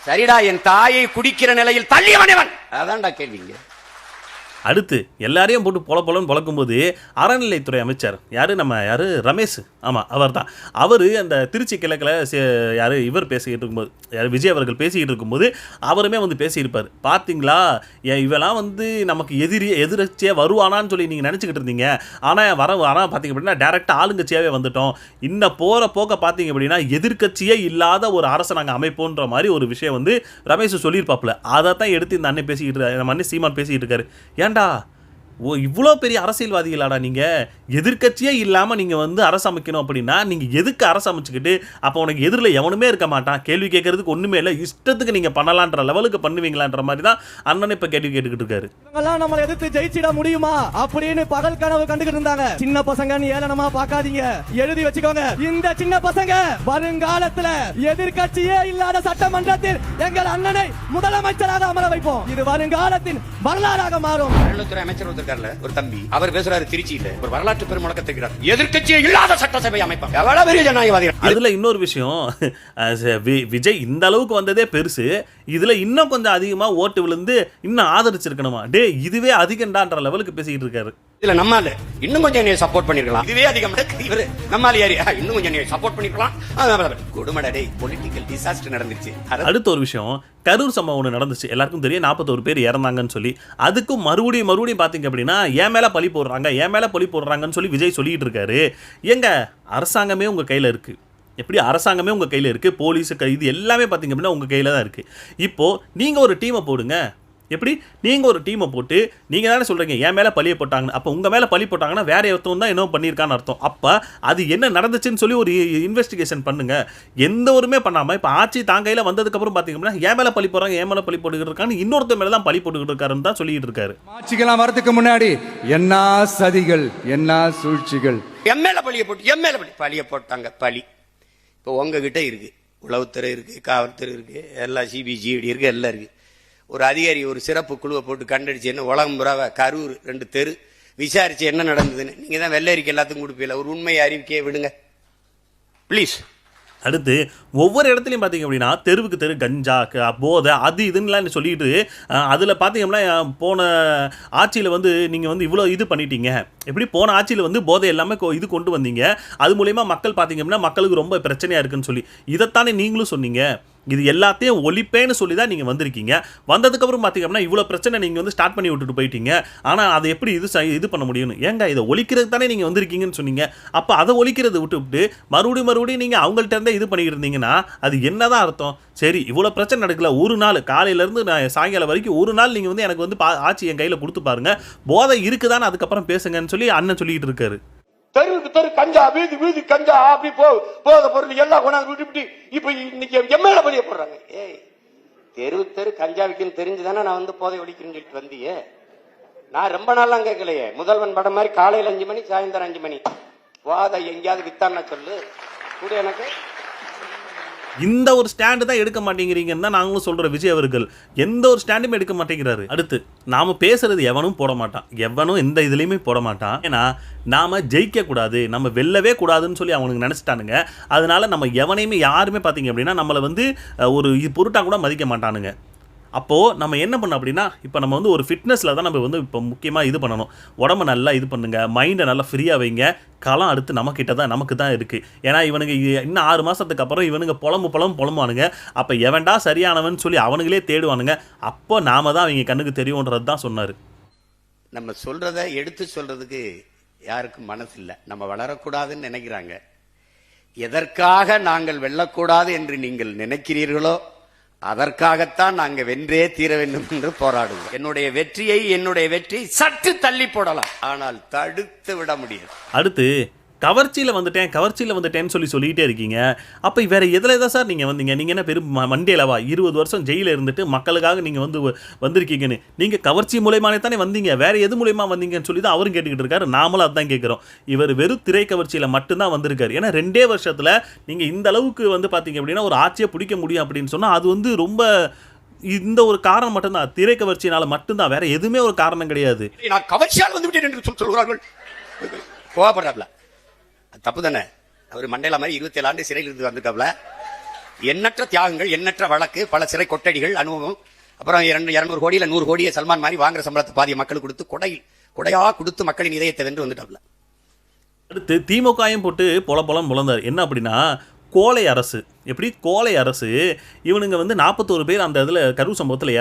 சரிடா, என் தாயை குடிக்கிற நிலையில் தள்ளியவனவன், அதான்டா கேள்விங்க. அடுத்து எல்லாரையும் போட்டு பொலன்னு பொழக்கும்போது அறநிலைத்துறை அமைச்சர் யாரு ரமேஷ், ஆமாம் அவர் தான். அவர் அந்த திருச்சி கிழக்கில் இவர் பேசிக்கிட்டு இருக்கும்போது விஜய் அவர்கள் பேசிக்கிட்டு இருக்கும்போது அவருமே வந்து பேசியிருப்பார். பார்த்தீங்களா இவெல்லாம் வந்து நமக்கு எதிர்ச்சியாக வருவானான்னு சொல்லி நீங்கள் நினச்சிக்கிட்டு இருந்தீங்க, ஆனால் பார்த்தீங்க அப்படின்னா டேரெக்டாக ஆளுங்கட்சியாகவே வந்துட்டோம். இன்னும் போகிற போக்க பார்த்தீங்க அப்படின்னா எதிர்க்கட்சியே இல்லாத ஒரு அரசை நாங்கள் அமைப்போன்ற மாதிரி ஒரு விஷயம் வந்து ரமேஷ் சொல்லியிருப்பாப்புல. அதை தான் எடுத்து இந்த அண்ணன் பேசிக்கிட்டு நம்ம அண்ணன் சீமான் பேசிக்கிட்டு இருக்காரு. ஏன்டா இவ்வளோ பெரிய அரசியல்வாதிகளாடா நீங்கள்? எதிர்க்கட்சியே இல்லாமல் நீங்கள் வந்து அரசு அமைக்கணும் அப்படின்னா நீங்கள் எதுக்கு அரசு அமைச்சுக்கிட்டு அப்போ உனக்கு எதிரில் எவனுமே இருக்க மாட்டான், கேள்வி கேட்கறதுக்கு ஒன்றுமே இல்லை, இஷ்டத்துக்கு நீங்கள் பண்ணலான்ற லெவலுக்கு பண்ணுவீங்களான்ற மாதிரி தான் அண்ணன் இப்போ கேட்டுக்கிட்டு இருக்காரு. இவங்கெல்லாம் நம்மளை எதிர்த்து ஜெயிச்சிட முடியுமா அப்படின்னு பகல் கனவு கண்டுகிட்டு இருந்தாங்க. சின்ன பசங்கன்னு ஏளனமா பார்க்காதீங்க, எழுதி வச்சுக்கோங்க. இந்த சின்ன பசங்க வருங்காலத்துல எதிர்க்கட்சியே இல்லாத சட்டமன்றத்தில் எங்கள் அண்ணனை முதலமைச்சராக அமர வைப்போம். இது வருங்காலத்தின் வரலாறாக மாறும். அமைச்சர் ஒரு தம்பி அவர் பேசுறாரு திருச்சியில ஒரு வரலாற்று பெருமுழக்கத்தை தெரிகிறார். எதிர்க்கட்சியே இல்லாத சட்டசபை அமைப்பாங்க. எவ்வளவு பெரிய ஜனநாயகவாதி. அதுல இன்னொரு விஷயம், விஜய் இந்த அளவுக்கு வந்ததே பெருசு, இதுல இன்னும் கொஞ்சம் அதிகமா ஓட்டு விழுந்து இன்னும் ஆதரிச்சிருக்கணுமா? டே இதுவே அதிகம்டான்ற லெவலுக்கு பேசிக்கிட்டு இருக்காரு. இதுல நம்மால இன்னும் கொஞ்சம் என்னைய சப்போர்ட் பண்ணிருக்கலாம், இதுவே அதிகம். இவரு நம்மால யாரு இன்னும் கொஞ்சம் என்னைய சப்போர்ட் பண்ணிருக்கலாம். கொடுமடே பொலிட்டிக்கல் டிசாஸ்டர் நடந்துச்சு. அடுத்த ஒரு விஷயம், கரூர் சம்பவம் ஒன்று நடந்துச்சு, எல்லாருக்கும் தெரியும். 41 பேர் இறந்தாங்கன்னு சொல்லி அதுக்கும் மறுபடியும் பார்த்தீங்க அப்படின்னா என் மேலே பழி போடுறாங்கன்னு சொல்லி விஜய் சொல்லிட்டு இருக்காரு. எங்க அரசாங்கமே உங்க கையில் இருக்கு. எப்படி அரசாங்கமே உங்கள் கையில் இருக்குது, போலீஸு இது எல்லாமே பார்த்தீங்க அப்படின்னா உங்கள் கையில் தான் இருக்குது. இப்போது நீங்கள் ஒரு டீமை போடுங்க. எப்படி நீங்கள் ஒரு டீமை போட்டு நீங்கள் தானே சொல்கிறீங்க என் மேலே பழியை போட்டாங்கன்னு. அப்போ உங்கள் மேலே பழி போட்டாங்கன்னா வேற ஒருத்தவங்க தான் என்ன பண்ணியிருக்கான்னு அர்த்தம். அப்போ அது என்ன நடந்துச்சுன்னு சொல்லி ஒரு இன்வெஸ்டிகேஷன் பண்ணுங்கள். எந்த ஒருமே பண்ணாமல் இப்போ ஆட்சி தான் கையில் வந்ததுக்கப்புறம் பார்த்தீங்க அப்படின்னா என் மேலே பழி போடுறாங்க, என் மேலே பழி போட்டுக்கிட்டு இருக்கான்னு இன்னொருத்த மேலே தான் பழி போட்டுக்கிட்டு இருக்காருன்னு தான் சொல்லிட்டு இருக்காரு. ஆட்சிக்கெல்லாம் வரதுக்கு முன்னாடி என்ன சதிகள், என்ன சூழ்ச்சிகள். என் மேலே பழியை போட்டாங்க. பழி இப்போ உங்ககிட்ட இருக்கு, உளவுத்துறை இருக்கு, காவல்துறை இருக்கு, எல்லாம் சிபிசிஐடி இருக்கு, எல்லாம் இருக்கு. ஒரு அதிகாரி ஒரு சிறப்பு குழுவை போட்டு கண்டடிச்சு என்ன உலகம் புறாவ கரூர் 2 தெரு விசாரிச்சு என்ன நடந்ததுன்னு நீங்க தான் வெள்ளரிக்கை எல்லாத்துக்கும் கொடுப்பீல. ஒரு உண்மையை அறிவிக்கையை விடுங்க ப்ளீஸ். அடுத்து ஒவ்வொரு இடத்துலையும் பார்த்தீங்க அப்படின்னா தெருவுக்கு தெரு கஞ்சா போதை அது இதுன்னெலாம் சொல்லிட்டு அதில் பார்த்தீங்கன்னா போன ஆட்சியில் வந்து நீங்கள் வந்து இவ்வளோ இது பண்ணிட்டீங்க. எப்படி போன ஆட்சியில் வந்து போதை எல்லாமே இது கொண்டு வந்தீங்க, அது மூலயமா மக்கள் பார்த்தீங்க அப்படின்னா மக்களுக்கு ரொம்ப பிரச்சனையாக இருக்குன்னு சொல்லி இதைத்தானே நீங்களும் சொன்னீங்க. இது எல்லாத்தையும் ஒழிப்பேன்னு சொல்லி தான் நீங்கள் வந்திருக்கீங்க. வந்ததுக்கப்புறம் பார்த்தீங்க அப்படின்னா இவ்வளோ பிரச்சனை நீங்கள் வந்து ஸ்டார்ட் பண்ணி விட்டுட்டு போயிட்டீங்க. ஆனால் அதை எப்படி இது பண்ண முடியும்னு ஏங்க இதை ஒழிக்கிறதுக்கு தானே நீங்கள் வந்திருக்கீங்கன்னு சொன்னீங்க. அப்போ அதை ஒழிக்கிறது விட்டுவிட்டு மறுபடியும் நீங்கள் அவங்கள்ட்ட இருந்தே இது பண்ணிக்கிட்டு இருந்தீங்கன்னா அது என்னதான் அர்த்தம்? சரி இவ்வளோ பிரச்சனை நடக்கல, ஒரு நாள் காலையிலேருந்து நான் சாயங்காலம் வரைக்கும் ஒரு நாள் நீங்கள் வந்து எனக்கு வந்து ஆட்சி என் கையில் கொடுத்து பாருங்க, போதை இருக்குதானே அதுக்கப்புறம் பேசுங்கன்னு சொல்லி அண்ணன் சொல்லிக்கிட்டு இருக்காரு. தெருவுக்கு தெரு கஞ்சா, வீதி வீதி கஞ்சா, அப்படி போத பொருள் எல்லாம் கொண்டாந்து விட்டு இப்ப இன்னைக்கு எம்எல்ஏ பழிய போடுறாங்க. ஏய் தெரு கஞ்சா விற்கன்னு தெரிஞ்சுதானே நான் வந்து போதை ஒழிக்கிறேன்னு சொல்லிட்டு வந்தியே. நான் ரொம்ப நாள்லாம் கேட்கலையே. முதல்வன் படம் மாதிரி காலையில் 5 மணி சாயந்தரம் 5 மணி போதை எங்கேயாவது வித்தான்னா சொல்லு கூட எனக்கு. இந்த ஒரு ஸ்டாண்டு தான் எடுக்க மாட்டேங்கிறீங்கன்னு தான் நாங்களும் சொல்கிறோம். விஜய் அவர்கள் எந்த ஒரு ஸ்டாண்டுமே எடுக்க மாட்டேங்கிறாரு. அடுத்து நாம் பேசுறது எவனும் போட மாட்டான், எவனும் எந்த இதுலேயுமே போட மாட்டான். ஏன்னா நாம் ஜெயிக்கக்கூடாது, நம்ம வெல்லவே கூடாதுன்னு சொல்லி அவனுக்கு நினச்சிட்டானுங்க. அதனால நம்ம எவனையுமே யாருமே பார்த்தீங்க அப்படின்னா நம்மளை வந்து ஒரு பொருட்டாக கூட மதிக்க மாட்டானுங்க. அப்போது நம்ம என்ன பண்ணோம் அப்படின்னா இப்போ நம்ம வந்து ஒரு ஃபிட்னஸில் தான் நம்ம வந்து இப்போ முக்கியமாக இது பண்ணணும். உடம்பை நல்லா இது பண்ணுங்கள், மைண்டை நல்லா ஃப்ரீயாக வைங்க. களம் அடுத்து நமக்கிட்ட தான் நமக்கு தான் இருக்குது. ஏன்னா இவனுக்கு இன்னும் 6 மாதத்துக்கு அப்புறம் இவனுங்க புலம்புவானுங்க. அப்போ எவன்டா சரியானவன் சொல்லி அவனுங்களே தேடுவானுங்க. அப்போ நாம தான் அவங்க கண்ணுக்கு தெரியும்ன்றது தான் சொன்னார். நம்ம சொல்கிறத எடுத்து சொல்கிறதுக்கு யாருக்கும் மனசு இல்லை. நம்ம வளரக்கூடாதுன்னு நினைக்கிறாங்க. எதற்காக நாங்கள் வெல்லக்கூடாது என்று நீங்கள் நினைக்கிறீர்களோ அதற்காகத்தான் நாங்கள் வென்றே தீர வேண்டும் என்று போராடுவோம். என்னுடைய வெற்றி சற்று தள்ளி போடலாம், ஆனால் தடுத்து விட முடியாது. அடுத்து கவர்ச்சியில் வந்துட்டேன்னு சொல்லிக்கிட்டே இருக்கீங்க. அப்போ வேறு எதில் தான் சார் நீங்கள் வந்தீங்க? நீங்கள் என்ன பெரும் மண்டேலவா 20 வருஷம் ஜெயிலில் இருந்துட்டு மக்களுக்காக நீங்கள் வந்திருக்கீங்கன்னு? நீங்கள் கவர்ச்சி மூலயமானே தானே வந்தீங்க, வேறு எது மூலயமா வந்தீங்கன்னு சொல்லி தான் அவரும் கேட்டுக்கிட்டு இருக்காரு. நாமளும் அதுதான் கேட்குறோம். இவர் வெறும் திரை கவர்ச்சியில் மட்டும்தான் வந்திருக்காரு. ஏன்னா 2 வருஷத்தில் நீங்கள் இந்த அளவுக்கு வந்து பார்த்தீங்க அப்படின்னா ஒரு ஆட்சியை பிடிக்க முடியும் அப்படின்னு சொன்னால் அது வந்து ரொம்ப இந்த ஒரு காரணம் மட்டும்தான், திரை கவர்ச்சினால மட்டும்தான், வேற எதுவுமே ஒரு காரணம் கிடையாது. நான் கவர்ச்சியால் வந்துவிட்டேன் என்று சொல்கிறார்கள். கோவப்படுறாப்ல தப்பு தானே. அவர் மண்டேலா மாதிரி 27 ஆண்டு சிறையில் இருந்து வந்திருக்காப்ல. எண்ணற்ற தியாகங்கள், எண்ணற்ற வழக்கு, பல சிறை கொட்டடிகள், அனுபவம். அப்புறம் 200 கோடி இல்ல 100 கோடியை சல்மான் மாதிரி வாங்குற சம்பளத்தை பாதிய மக்களுக்கு கொடுத்து கொடையா கொடுத்து மக்களின் இதயத்தை வென்று வந்துட்டாப்ல. அடுத்து திமுகவையும் போட்டு பொலம் புலந்தார். என்ன அப்படின்னா, கோலை அரசு. எப்படி கோலை அரசு, இவனுங்க வந்து 41 பேர் அந்த இதில் கரூர் சம்பவத்தில்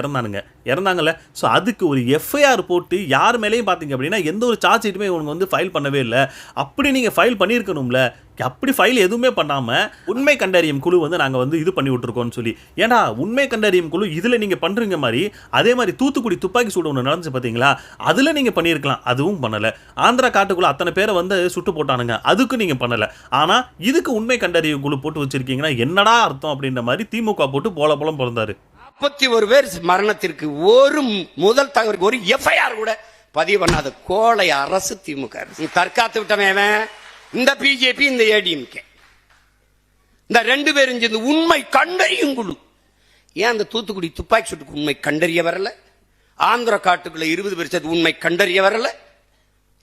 இறந்தாங்கல்ல. ஸோ அதுக்கு ஒரு எஃப்ஐஆர் போட்டு யார் மேலேயும் பார்த்தீங்க அப்படின்னா எந்த ஒரு சார்ஜ் ஷீட்டுமே இவங்க வந்து ஃபைல் பண்ணவே இல்லை. அப்படி நீங்கள் ஃபைல் பண்ணியிருக்கணும்ல, அப்படி ஃபைல் எதுவுமே பண்ணாமல் உண்மை கண்டறியும் குழு வந்து நாங்கள் வந்து இது பண்ணி விட்ருக்கோன்னு சொல்லி. ஏன்னா உண்மை கண்டறியும் குழு இதில் நீங்கள் பண்ணுறீங்க மாதிரி, அதே மாதிரி தூத்துக்குடி துப்பாக்கி சூடு ஒன்று நடந்துச்சு பார்த்தீங்களா, அதில் நீங்கள் பண்ணியிருக்கலாம், அதுவும் பண்ணலை. ஆந்திரா காட்டுக்குள்ளே அத்தனை பேரை வந்து சுட்டு போட்டானுங்க, அதுக்கும் நீங்கள் பண்ணலை. ஆனால் இதுக்கு உண்மை கண்டறியும் குழு போட்டு வச்சிருக்கீங்கன்னா என்னடா அர்த்தம் அப்படின்ற மாதிரி திமுக போட்டு போலம் பிறந்தாரு. 41 பேர் மரணத்திற்கு ஒரு முதல் தகவல் ஒரு எஃப்ஐஆர் கூட பதிவு பண்ணாத கோலை அரசு திமுக அரசு. தற்காத்து விட்டவன் இந்த பிஜேபி, இந்த ஏடிஎம்கே, இந்த 2 பேரும் சேர்ந்து உண்மை கண்டறியும் குழு. ஏன் அந்த தூத்துக்குடி துப்பாக்கி சூட்டுக்கு உண்மை கண்டறிய வரல? ஆந்திரா காட்டுக்குள்ள 20 பேர் சேர்த்து உண்மை கண்டறிய வரல?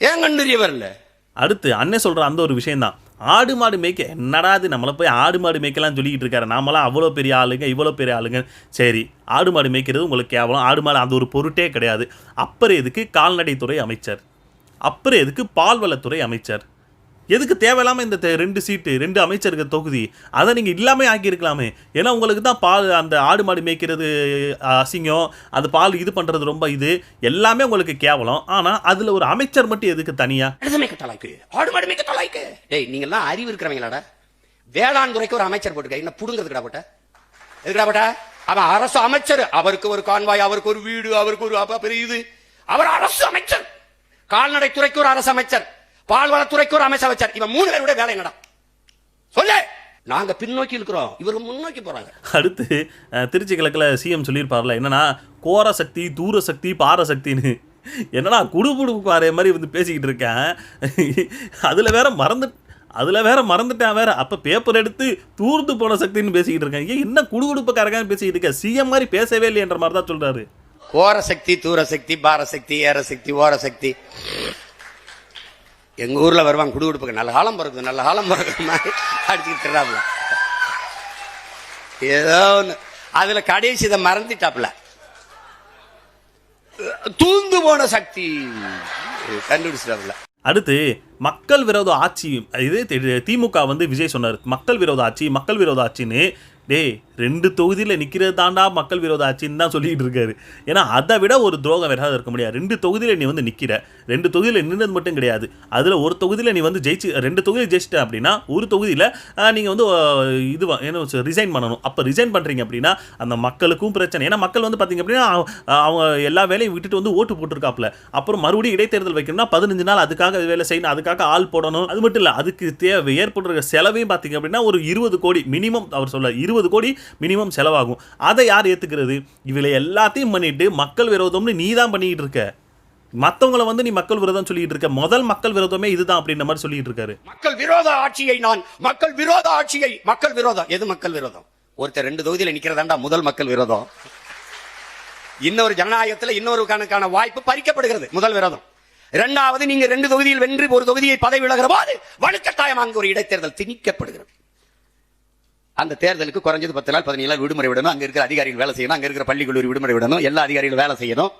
ஏன் கண்டறிய வரல? அடுத்து அண்ணே சொல்ற அந்த ஒரு விஷயம் தான், ஆடு மாடு மேய்க்க. என்னடா அது, நம்மளை போய் ஆடு மாடு மேய்க்கலாம் சொல்லிக்கிட்டு இருக்காரு. நாமெல்லாம் அவ்வளோ பெரிய ஆளுங்க, இவ்வளோ பெரிய ஆளுங்க. சரி, ஆடு மாடு மேய்க்கிறது உங்களுக்கு கேவலம், ஆடு மாடு அந்த ஒரு பொருட்டே கிடையாது. அப்புறம் எதுக்கு கால்நடைத்துறை அமைச்சர்? அப்புறம் எதுக்கு பால்வளத்துறை அமைச்சர்? எதுக்கு தேவையில்லாமல் இந்த 2 சீட்டு 2 அமைச்சருக்கு தொகுதி அதை நீங்கள் இல்லாமல் ஆக்கியிருக்கலாமே. ஏன்னா உங்களுக்கு தான் பால், அந்த ஆடு மாடு மேய்க்கிறது அசிங்கம், அந்த பால் இது பண்ணுறது ரொம்ப இது எல்லாமே உங்களுக்கு கேவலம். ஆனால் அதில் ஒரு அமைச்சர் மட்டும் எதுக்கு தனியாக? ஆடு மாடு மேய்க்க தொலைக்கு. டேய், நீங்கள்லாம் அறிவு இருக்கிறவங்களாடா? வேளாண் துறைக்கு ஒரு அமைச்சர் போட்டுக்க, என்ன புடுங்கிறதுக்கடா போட்ட? எதுக்கடா போட்ட? அவன் அரசு அமைச்சர், அவருக்கு ஒரு கான்வாய், அவருக்கு ஒரு வீடு, அவருக்கு ஒரு பெரிய இது. அவர் அரசு அமைச்சர். கால்நடைத்துறைக்கு ஒரு அரசு அமைச்சர், பால்வளத்துறைக்கு ஒரு அமைச்சர் வச்சார். இவன் 3 பேருடைய வேலை என்னடா சொல்லு? நாங்க பின்னோக்கி இருக்கிறோம், இவரு முன்னோக்கி போறாங்க. அடுத்து திருச்சி கிழக்குல சிஎம் சொல்லியிருப்பார்ல, என்னன்னா கோர சக்தி, தூர சக்தி, பார சக்தின்னு. என்னன்னா குடுகுடுப்பு பாறை மாதிரி வந்து பேசிக்கிட்டு இருக்கேன். அதில் வேற மறந்துட்டேன் வேற. அப்போ பேப்பர் எடுத்து தூர்ந்து போன சக்தின்னு பேசிக்கிட்டு இருக்கேன். ஏன் என்ன குடுகுடுப்புக்காரங்க பேசிக்கிட்டு இருக்கேன்? சிஎம் மாதிரி பேசவே இல்லையன்ற மாதிரி தான் சொல்றாரு. கோர சக்தி, தூர சக்தி, பார சக்தி, ஏற சக்தி, ஓர சக்தி. எங்க ஊர்ல வருவாங்க குடுகுடுப்புக்கு, நல்ல காலம் பிறகு நல்ல காலம் பிறகு அடிச்சுக்கிட்டு திராப்புல. ஏதோ ஒன்று அதுல கடைசி இதை மறந்துட்டாப்புல. தூந்து போன சக்தி கண்டுபிடிச்சிட்டாப்புல. அடுத்து மக்கள் விரோத ஆட்சி. இது திமுக வந்து விஜய் சொன்னார், மக்கள் விரோத ஆட்சின்னு. டேய், 2 தொகுதியில் நிற்கிறது தாண்டா மக்கள் விரோத ஆட்சின்னு தான் சொல்லிட்டு இருக்காரு. ஏன்னா அதை விட ஒரு துரோகம் வேற இருக்க முடியாது. 2 தொகுதியில் நீ வந்து நிற்கிற, 2 தொகுதியில் நின்றது மட்டும் கிடையாது, அதில் ஒரு தொகுதியில் நீ வந்து 2 தொகுதியில் ஜெயிச்சிட்ட அப்படின்னா ஒரு தொகுதியில் நீங்கள் வந்து இது என்ன ரிசைன் பண்ணணும். அப்போ ரிசைன் பண்ணுறீங்க அப்படின்னா அந்த மக்களுக்கும் பிரச்சனை. ஏன்னா மக்கள் வந்து பார்த்தீங்க அப்படின்னா அவங்க எல்லா வேலையும் விட்டுட்டு வந்து ஓட்டு போட்டிருக்காப்புல. அப்புறம் மறுபடியும் இடைத்தேர்தல் வைக்கணும்னா 15 நாள் அதுக்காக வேலை செய்யணும், அதுக்காக ஆள் போடணும். அது மட்டும் இல்லை, அதுக்கு ஏற்படுற செலவையும் பார்த்தீங்க அப்படின்னா ஒரு 20 கோடி மினிமம், அவர் சொல்ல 20 கோடி மினிமம் செலவாகும். அதை யார் ஏத்துக்கிறது? இவளை எல்லாத்தையும் பண்ணிட்டு மக்கள் விரோதம்னு நீ தான் பண்ணிட்டு இருக்க. மத்தவங்களை வந்து நீ மக்கள் விரோதம் சொல்லிட்டு இருக்க. முதல் மக்கள் விரோதமே இதுதான் அப்படின்ற மாதிரி சொல்லிட்டு இருக்காரு. மக்கள் விரோத ஆட்சியை மக்கள் விரோதம். எது மக்கள் விரோதம்? ஒருத்தர் 2 தொகுதியில் நிக்கிறதாண்டா முதல் மக்கள் விரோதம். இன்னொரு ஜனநாயகத்தில் இன்னொரு கணக்கான வாய்ப்பு பறிக்கப்படுகிறது, முதல் விரோதம். 2வது, நீங்க 2 தொகுதியில் வென்று ஒரு தொகுதியை பதவி விலகிற போது வலுக்கட்டாயம் அங்கு ஒரு இடைத்தேர்தல் திணிக்கப்படுகிறது. அந்த தேர்தலுக்கு குறைஞ்சது 10 நாள் 15 நாள் விடுமுறை விடணும். அங்க இருக்கிற அதிகாரிகள் வேலை செய்யணும், அங்க இருக்கிற பள்ளி கல்லூரி விடுமுறை விடணும், எல்லா அதிகாரிகளும் வேலை செய்யணும்.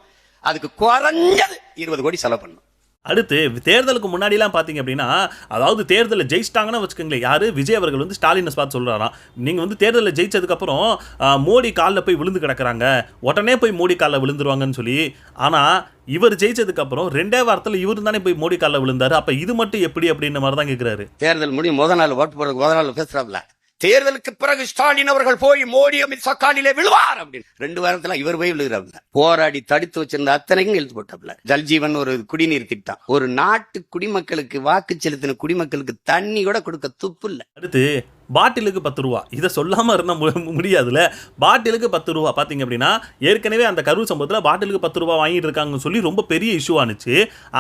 அதுக்கு குறைஞ்சது 20 கோடி செலவு பண்ணணும். அடுத்து தேர்தலுக்கு முன்னாடிலாம் பார்த்தீங்க அப்படின்னா, அதாவது தேர்தலில் ஜெயிச்சிட்டாங்கன்னு வச்சுக்கோங்களேன், யார் விஜய் அவர்கள் வந்து ஸ்டாலினை பார்த்து சொல்கிறாராம், நீங்கள் வந்து தேர்தலில் ஜெயிச்சதுக்கப்புறம் மோடி காலில் போய் விழுந்து கிடக்கிறாங்க, உடனே போய் மோடி காலில் விழுந்துருவாங்கன்னு சொல்லி. ஆனால் இவர் ஜெயிச்சதுக்கப்புறம் 2 வாரத்தில் இவர் தானே போய் மோடி காலில் விழுந்தாரு. அப்போ இது மட்டும் எப்படி அப்படின்ற மாதிரி தான் கேட்குறாரு. தேர்தல் முடியும் முதல் நாள் ஓட்டு போடுறதுக்கு முதல் நாள் பேசுறாப்ல, தேர்தலுக்கு பிறகு ஸ்டாலின் அவர்கள் போய் மோடி அமித் ஷா காலிலே விழுவார் அப்படின்னு. 2 வாரத்துல இவர் போய் விழுகிறாப்ல. போராடி தடுத்து வச்சிருந்த அத்தனைக்கும் எழுத்து போட்டாப்ல. ஜல்ஜீவன் ஒரு குடிநீர் திட்டம், ஒரு நாட்டு குடிமக்களுக்கு வாக்கு செலுத்தின குடிமக்களுக்கு தண்ணி கூட கொடுக்க துப்பு இல்ல. அடுத்து பாட்டிலுக்கு 10 ரூபா, இதை சொல்லாமல் இருந்தால் முடியாதுல்ல. பாட்டிலுக்கு 10 ரூபா பார்த்தீங்க அப்படின்னா, ஏற்கனவே அந்த கரூர் சம்பவத்தில் பாட்டிலுக்கு 10 ரூபா வாங்கிட்டு இருக்காங்கன்னு சொல்லி ரொம்ப பெரிய இஷ்யூ ஆனிச்சு.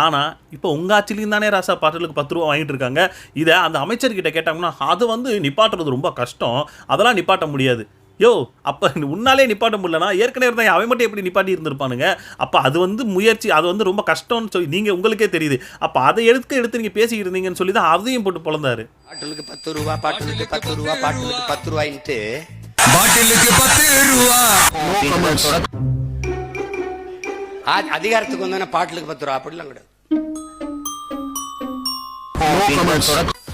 ஆனால் இப்போ உங்கள் ஆட்சிலையும் தானே ராசா பாட்டிலுக்கு 10 ரூபா வாங்கிட்டு இருக்காங்க. இதை அந்த அமைச்சர்கிட்ட கேட்டாங்கன்னா அதை வந்து நிப்பாட்டுறது ரொம்ப கஷ்டம், அதெல்லாம் நிப்பாட்ட முடியாது. யோ, அப்போ உன்னாலே நிப்பாட்ட முடியலனா ஏற்கனவே இருந்தால் அவன் மட்டும் எப்படி நிப்பாட்டி இருந்திருப்பானுங்க? அப்போ அது வந்து முயற்சி, அது வந்து ரொம்ப கஷ்டம்னு சொல்லி நீங்கள் உங்களுக்கே தெரியுது. அப்போ அதை எடுத்து நீங்கள் பேசிக்கிட்டு இருந்தீங்கன்னு சொல்லி தான் அதையும் போட்டு பொழந்தாரு. பாட்டிலுக்கு 10 ரூபா, பாட்டிலுக்கு 10 ரூபா, பாட்டிலுக்கு 10 ரூபாயின்ட்டு பாட்டிலுக்கு 10 ரூபா அதிகாரத்துக்கு வந்தோன்னா பாட்டுக்கு 10 ரூபா அப்படிலாம் கிடையாது.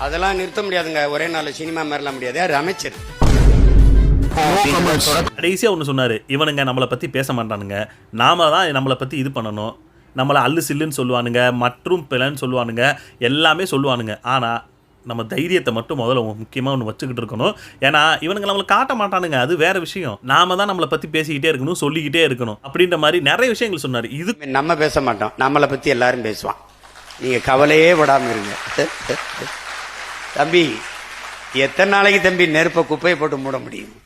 அதெல்லாம் நிறுத்த முடியாதுங்க. ஒரே நாள் சினிமா மாதிரிலாம் முடியாது. யார் அமைச்சர்? கடைசியாக ஒன்று சொன்னார், இவனுங்க நம்மளை பற்றி பேச மாட்டானுங்க, நாம தான் நம்மளை பற்றி இது பண்ணணும், நம்மளை அல்லு சில்லுன்னு சொல்லுவானுங்க, மற்றும் பிள்ளைன்னு சொல்லுவானுங்க, எல்லாமே சொல்லுவானுங்க. ஆனால் நம்ம தைரியத்தை மட்டும் முதல்ல முக்கியமாக ஒன்று வச்சுக்கிட்டு இருக்கணும். ஏன்னா இவனுங்க நம்மளை காட்ட மாட்டானுங்க, அது வேற விஷயம். நாம தான் நம்மளை பற்றி பேசிக்கிட்டே இருக்கணும், சொல்லிக்கிட்டே இருக்கணும் அப்படின்ற மாதிரி நிறைய விஷயங்கள் சொன்னார். இது நம்ம பேச மாட்டோம், நம்மளை பற்றி எல்லாரும் பேசுவான். நீங்க கவலையே விடாம இருங்க. தம்பி, எத்தனை நாளைக்கு தம்பி நெருப்பை குப்பையை போட்டு மூட முடியும்?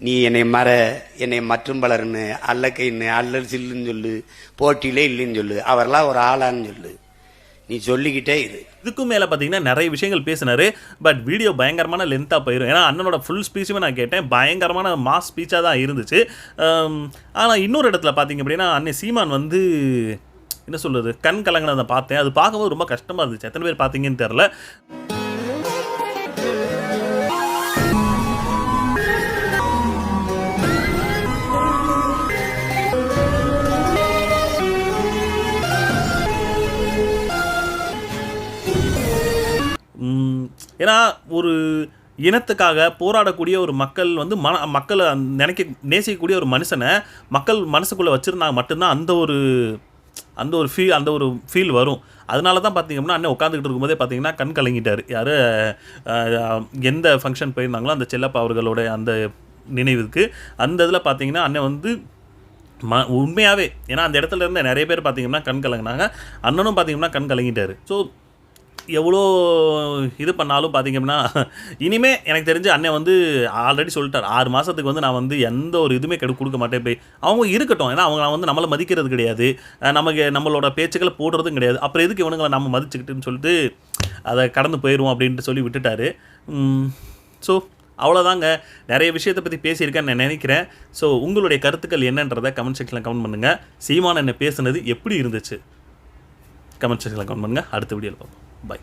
நீ என்னை மற்றும் பலர்னு அல்லக்கைன்னு அல்லல் சில்லுன்னு சொல்லு, போட்டியிலே இல்லைன்னு சொல்லு, அவரெல்லாம் ஒரு ஆளான்னு சொல்லு, நீ சொல்லிக்கிட்டே இது. இதுக்கும் மேலே பார்த்தீங்கன்னா நிறைய விஷயங்கள் பேசினாரு. பட் வீடியோ பயங்கரமான லென்த்தாக போயிடும். ஏன்னா அண்ணனோட ஃபுல் ஸ்பீச்சுமே நான் கேட்டேன், பயங்கரமான மாஸ் ஸ்பீச்சாக தான் இருந்துச்சு. ஆனால் இன்னொரு இடத்துல பார்த்தீங்க அப்படின்னா அண்ணன் சீமான் வந்து என்ன சொல்கிறது, கண் கலங்கினதை பார்த்தேன். அது பார்க்கும்போது ரொம்ப கஷ்டமாக இருந்துச்சு. எத்தனை பேர் பார்த்தீங்கன்னு தெரில. ஏன்னா ஒரு இனத்துக்காக போராடக்கூடிய ஒரு மக்கள் வந்து மக்களை நேசிக்கக்கூடிய ஒரு மனுஷனை மக்கள் மனசுக்குள்ளே வச்சுருந்தாங்க மட்டும்தான் அந்த ஒரு ஃபீல் வரும். அதனால தான் பார்த்தீங்கன்னா அண்ணன் உட்காந்துக்கிட்டு இருக்கும்போதே பார்த்தீங்கன்னா கண் கலங்கிட்டார். யார் எந்த ஃபங்க்ஷன் போயிருந்தாங்களோ அந்த செல்லப்பா அவர்களோட அந்த நினைவுக்கு அந்த இதில் பார்த்தீங்கன்னா அண்ணன் வந்து உண்மையாகவே, ஏன்னா அந்த இடத்துல இருந்த நிறைய பேர் பார்த்தீங்கன்னா கண் கலங்கினாங்க, அண்ணனும் பார்த்தீங்கன்னா கண் கலங்கிட்டார். ஸோ எவ்வளோ இது பண்ணாலும் பார்த்தீங்கன்னா இனிமே எனக்கு தெரிஞ்சு அண்ணன் வந்து ஆல்ரெடி சொல்லிட்டார், 6 மாதத்துக்கு வந்து நான் வந்து எந்த ஒரு இதுவுமே கொடுக்க மாட்டேன். போய் அவங்க இருக்கட்டும், ஏன்னா அவங்க வந்து நம்மளை மதிக்கிறது கிடையாது, நம்மளோட பேச்சுக்களை போடுறதும் கிடையாது, அப்புறம் எதுக்கு இவனுங்களை நம்ம மதிச்சுக்கிட்டுன்னு சொல்லிட்டு அதை கடந்து போயிடுவோம் அப்படின்ட்டு சொல்லி விட்டுட்டாரு. ஸோ அவ்வளோதாங்க, நிறைய விஷயத்தை பற்றி பேசியிருக்கேன்னு நான் நினைக்கிறேன். ஸோ உங்களுடைய கருத்துக்கள் என்னன்றதை கமெண்ட் செக்ஷனில் கமெண்ட் பண்ணுங்கள். சீமான் என்ன பேசுனது எப்படி இருந்துச்சு கமெண்ட் செக்ஷனில் கமெண்ட் பண்ணுங்கள். அடுத்த வீடியோவில் பார்ப்போம். Bye.